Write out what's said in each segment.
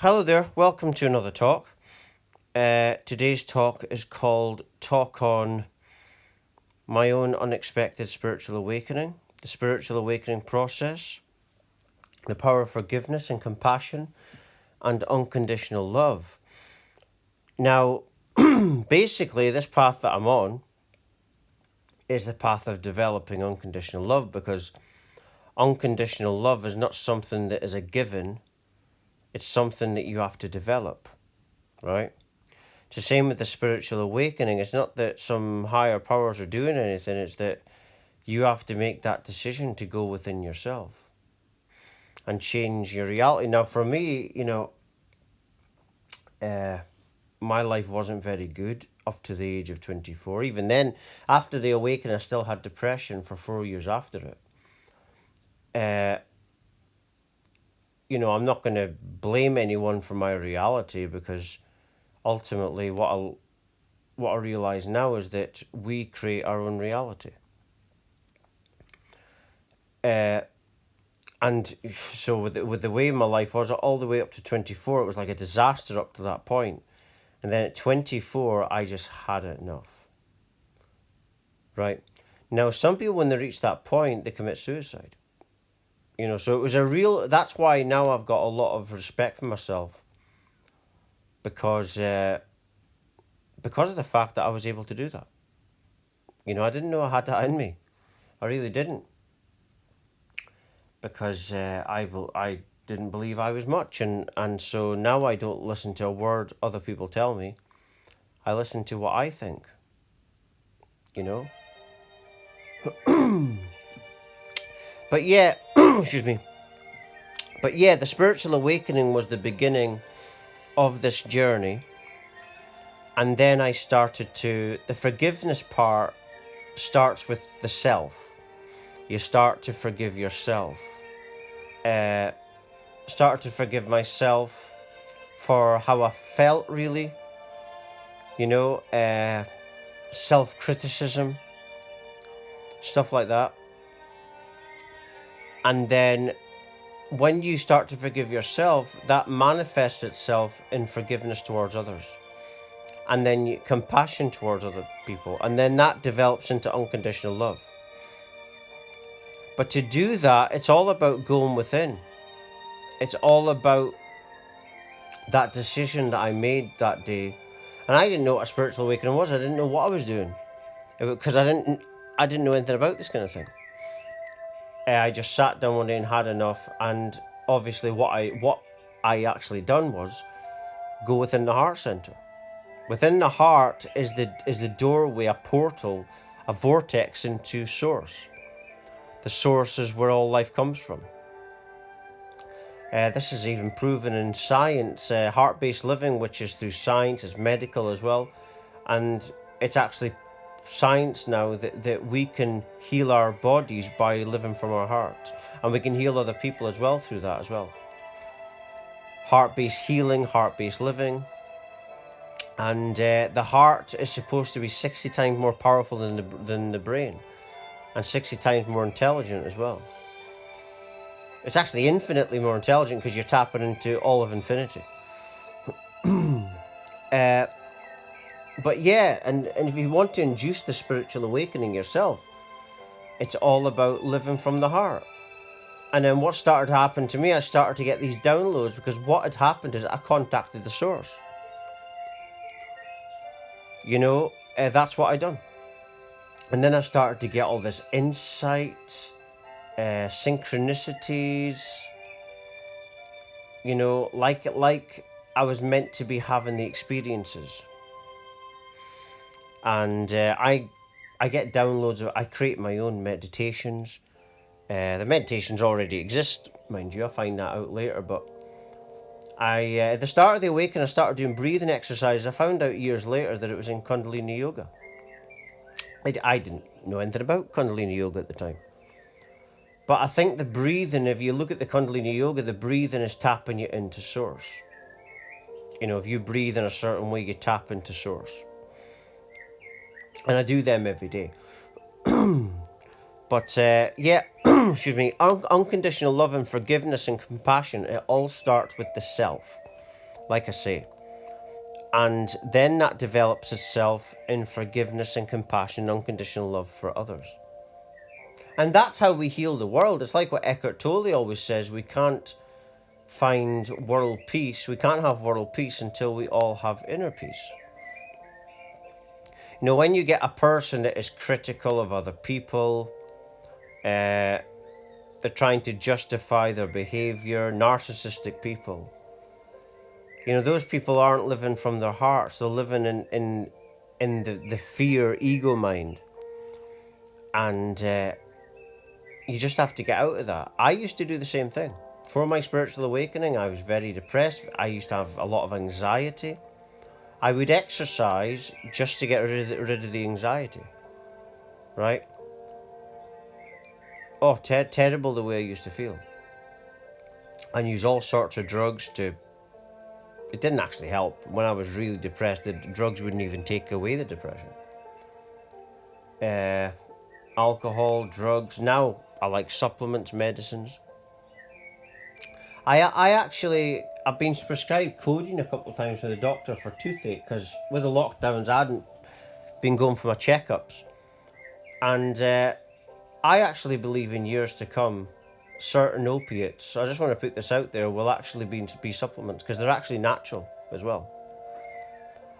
Hello there, welcome to another talk. Today's talk is called Talk on My Own Unexpected Spiritual Awakening, the Spiritual Awakening Process, the Power of Forgiveness and Compassion, and Unconditional Love. Now, basically, this path that I'm on is the path of developing unconditional love because unconditional love is not something that is a given, it's something that you have to develop, right? It's the same with the spiritual awakening. It's not that some higher powers are doing anything, it's that you have to make that decision to go within yourself and change your reality. Now, for me, my life wasn't very good up to the age of 24. Even then, after the awakening, I still had depression for 4 years after it. I'm not going to blame anyone for my reality because ultimately what I realize now is that we create our own reality. And so with the way my life was, all the way up to 24, it was like a disaster up to that point. And then at 24, I just had enough. Right? Now, some people, when they reach that point, they commit suicide. So it was that's why now I've got a lot of respect for myself. Because of the fact that I was able to do that. I didn't know I had that in me. I really didn't. Because I didn't believe I was much, and so now I don't listen to a word other people tell me. I listen to what I think. But yeah, excuse me. But yeah, the spiritual awakening was the beginning of this journey, and then I started to the forgiveness part starts with the self. You start to forgive yourself. Start to forgive myself for how I felt, really. Self-criticism, stuff like that. And then when you start to forgive yourself, that manifests itself in forgiveness towards others. And then compassion towards other people. And then that develops into unconditional love. But to do that, it's all about going within. It's all about that decision that I made that day. And I didn't know what a spiritual awakening was. I didn't know what I was doing. Because I didn't know anything about this kind of thing. I just sat down one day and had enough, and obviously what I actually done was go within the heart center. Within the heart is the doorway, a portal, a vortex into source. The source is where all life comes from. This is even proven in science, heart-based living, which is through science, is medical as well, and it's actually science now that we can heal our bodies by living from our heart, and we can heal other people as well through that as well. Heart-based healing, heart-based living, and the heart is supposed to be 60 times more powerful than the brain, and 60 times more intelligent as well. It's actually infinitely more intelligent because you're tapping into all of infinity. But yeah, and if you want to induce the spiritual awakening yourself, it's all about living from the heart. And then what started to happen to me, I started to get these downloads because what had happened is I contacted the source. That's what I done. And then I started to get all this insight, synchronicities, like I was meant to be having the experiences. And I get downloads I create my own meditations. The meditations already exist, mind you. I'll find that out later. But at the start of the awakening, I started doing breathing exercises. I found out years later that it was in Kundalini Yoga. I didn't know anything about Kundalini Yoga at the time. But I think the breathing, if you look at the Kundalini Yoga, the breathing is tapping you into source. If you breathe in a certain way, you tap into source. And I do them every day. But yeah, excuse me, unconditional love and forgiveness and compassion, it all starts with the self. like I say. And then that develops itself in forgiveness and compassion and unconditional love for others. And that's how we heal the world. It's like what Eckhart Tolle always says, we can't find world peace, we can't have world peace until we all have inner peace. You know, when you get a person that is critical of other people, they're trying to justify their behavior, narcissistic people, you know, those people aren't living from their hearts, they're living in the fear ego mind. And you just have to get out of that. I used to do the same thing. For my spiritual awakening, I was very depressed. I used to have a lot of anxiety. I would exercise just to get rid of the anxiety, right? Oh, terrible the way I used to feel. And use all sorts of drugs to... It didn't actually help. When I was really depressed, the drugs wouldn't even take away the depression. Alcohol, drugs. Now I like supplements, medicines. I've been prescribed codeine a couple of times from the doctor for toothache, because with the lockdowns I hadn't been going for my checkups. And I actually believe in years to come, certain opiates, I just want to put this out there, will actually be supplements, because they're actually natural as well.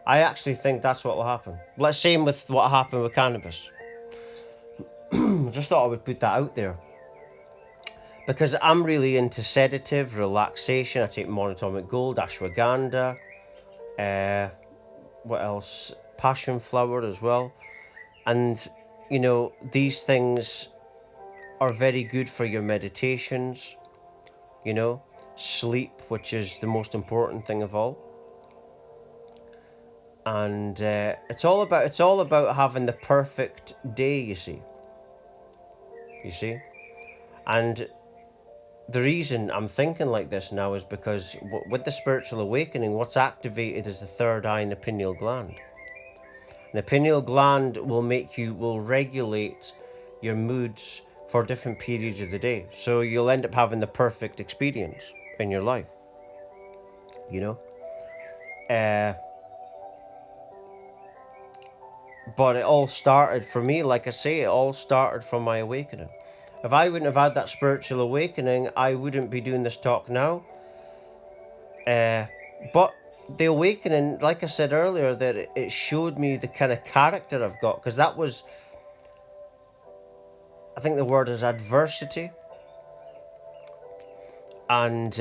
I actually think that's what will happen. Let's same with what happened with cannabis. I just thought I would put that out there, because I'm really into sedative, relaxation. I take monatomic gold, ashwagandha, what else? Passion flower as well. And, you know, these things are very good for your meditations, you know, sleep, which is the most important thing of all. And it's all about having the perfect day, you see. And the reason I'm thinking like this now is because with the spiritual awakening, what's activated is the third eye and the pineal gland. And the pineal gland will regulate your moods for different periods of the day. So you'll end up having the perfect experience in your life, you know. But it all started, for me, like I say, it all started from my awakening. If I wouldn't have had that spiritual awakening, I wouldn't be doing this talk now. But the awakening, like I said earlier, that it showed me the kind of character I've got, because that was, I think the word is adversity. And,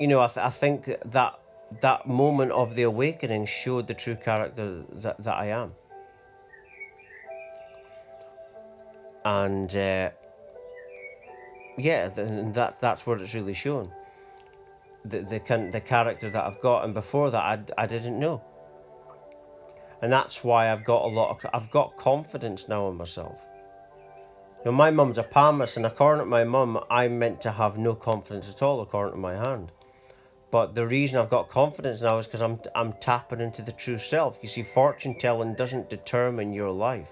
you know, I think that moment of the awakening showed the true character that I am. And yeah, that's what it's really shown. The character that I've got, and before that I didn't know. And that's why I've got confidence now in myself. You know, my mum's a palmist, and according to my mum, I'm meant to have no confidence at all, according to my hand. But the reason I've got confidence now is because I'm tapping into the true self. You see, fortune telling doesn't determine your life.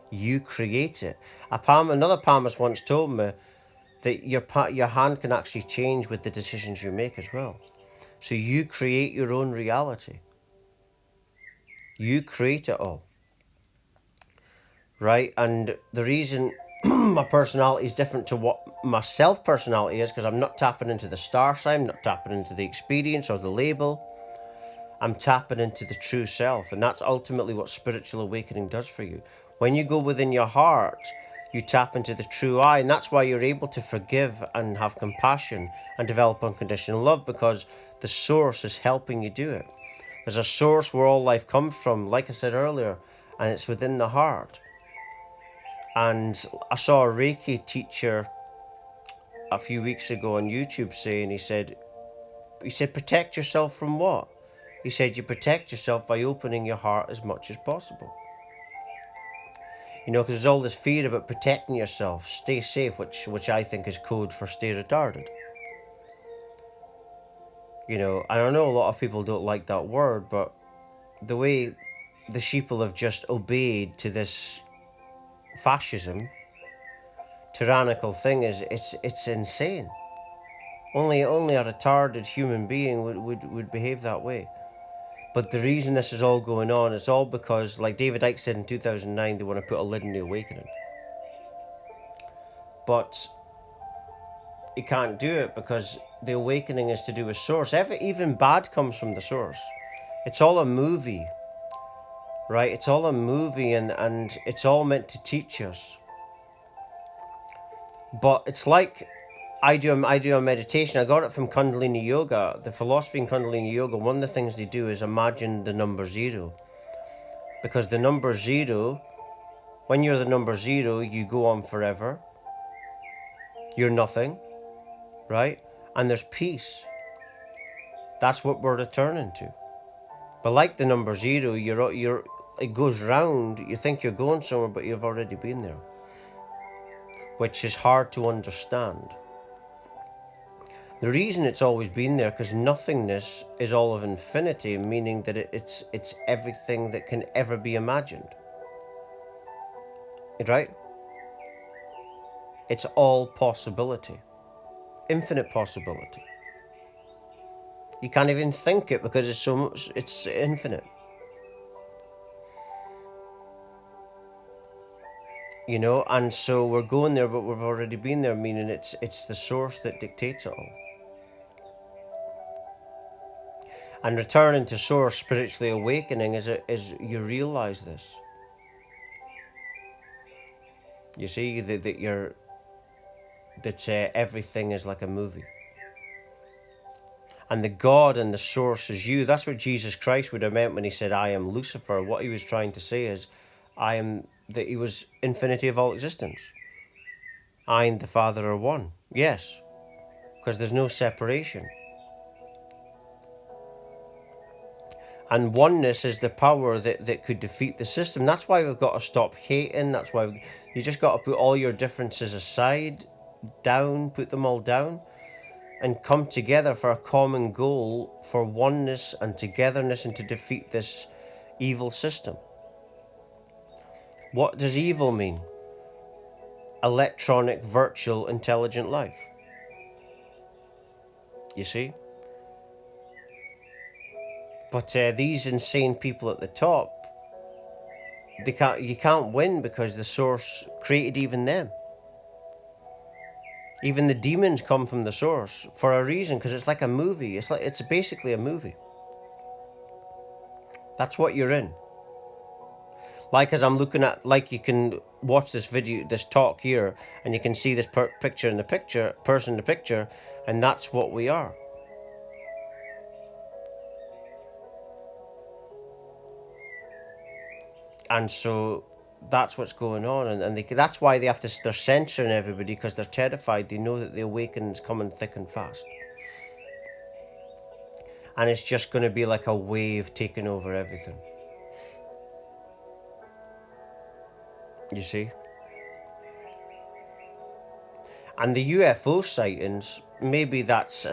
You create it. Another palmist once told me that your hand can actually change with the decisions you make as well. So you create your own reality. You create it all. Right? And the reason my personality is different to what my self-personality is, because I'm not tapping into the star sign, I'm not tapping into the experience or the label. I'm tapping into the true self, and that's ultimately what spiritual awakening does for you. When you go within your heart, you tap into the true I, and that's why you're able to forgive and have compassion and develop unconditional love, because the source is helping you do it. There's a source where all life comes from, like I said earlier, and it's within the heart. And I saw a Reiki teacher a few weeks ago on YouTube saying, he said, protect yourself from what? He said, you protect yourself by opening your heart as much as possible. You know, because there's all this fear about protecting yourself, stay safe, which I think is code for stay retarded. You know, and I know a lot of people don't like that word, but the way the sheeple have just obeyed to this tyrannical thing is, it's insane. Only a retarded human being would behave that way. But the reason this is all going on is all because, like David Icke said in 2009, they want to put a lid on the awakening. But you can't do it because the awakening is to do with source. Even bad comes from the source. It's all a movie, right? It's all a movie, and it's all meant to teach us. But it's like I do a meditation. I got it from Kundalini Yoga. The philosophy in Kundalini Yoga, one of the things they do is imagine the number 0. Because the number 0, when you're the number 0, you go on forever. You're nothing, right? And there's peace. That's what we're returning to. But like the number 0, it goes round. You think you're going somewhere, but you've already been there, which is hard to understand. The reason it's always been there, because nothingness is all of infinity, meaning that it's everything that can ever be imagined. Right? It's all possibility. Infinite possibility. You can't even think it because it's so much, it's infinite. You know, and so we're going there, but we've already been there, meaning it's the source that dictates it all. And returning to source, spiritually awakening, is you realize this. You see that everything is like a movie. And the God and the source is you. That's what Jesus Christ would have meant when he said, I am Lucifer. What he was trying to say is, that he was infinity of all existence. I and the Father are one. Yes, because there's no separation. And oneness is the power that could defeat the system. That's why we've got to stop hating. That's why you just got to put all your differences aside, down, put them all down, and come together for a common goal, for oneness and togetherness, and to defeat this evil system. What does evil mean? Electronic, virtual, intelligent life. You see? But these insane people at the top, you can't win because the source created even them. Even the demons come from the source for a reason, because it's like a movie. It's basically a movie. That's what you're in. Like, as I'm looking at, like, you can watch this video, this talk here, and you can see this picture in the picture, person in the picture, and that's what we are. And so that's what's going on, and that's why they're censoring everybody, because they're terrified. They know that the awakening's coming thick and fast, and it's just going to be like a wave taking over everything. You see? And the UFO sightings, maybe that's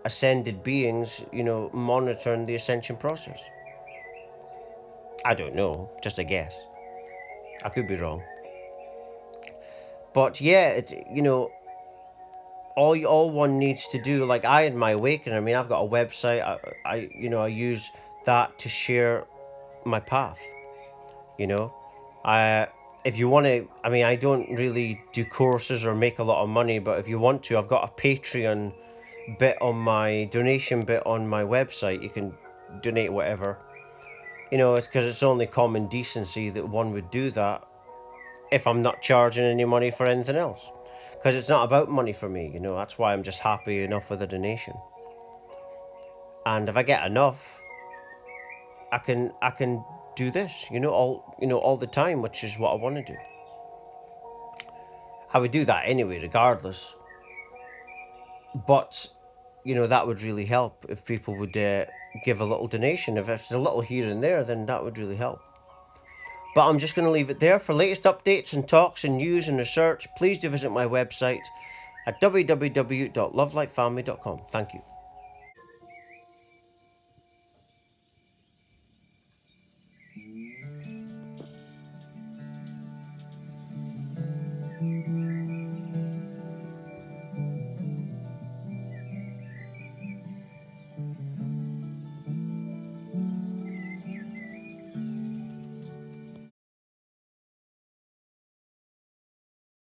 ascended beings, monitoring the ascension process. I don't know, just a guess. I could be wrong. But yeah, all one needs to do, like I had my awakening. I mean, I've got a website. I use that to share my path. If you want to, I mean, I don't really do courses or make a lot of money, but if you want to, I've got a Patreon bit on my donation bit on my website. You can donate whatever. It's because it's only common decency that one would do that if I'm not charging any money for anything else. Because it's not about money for me, that's why I'm just happy enough with a donation. And if I get enough, I can do this, all the time, which is what I want to do. I would do that anyway, regardless. But, that would really help if people would give a little donation. If it's a little here and there, then that would really help. But I'm just going to leave it there. For latest updates and talks and news and research, please do visit my website at www.lovelightfamily.com. Thank you.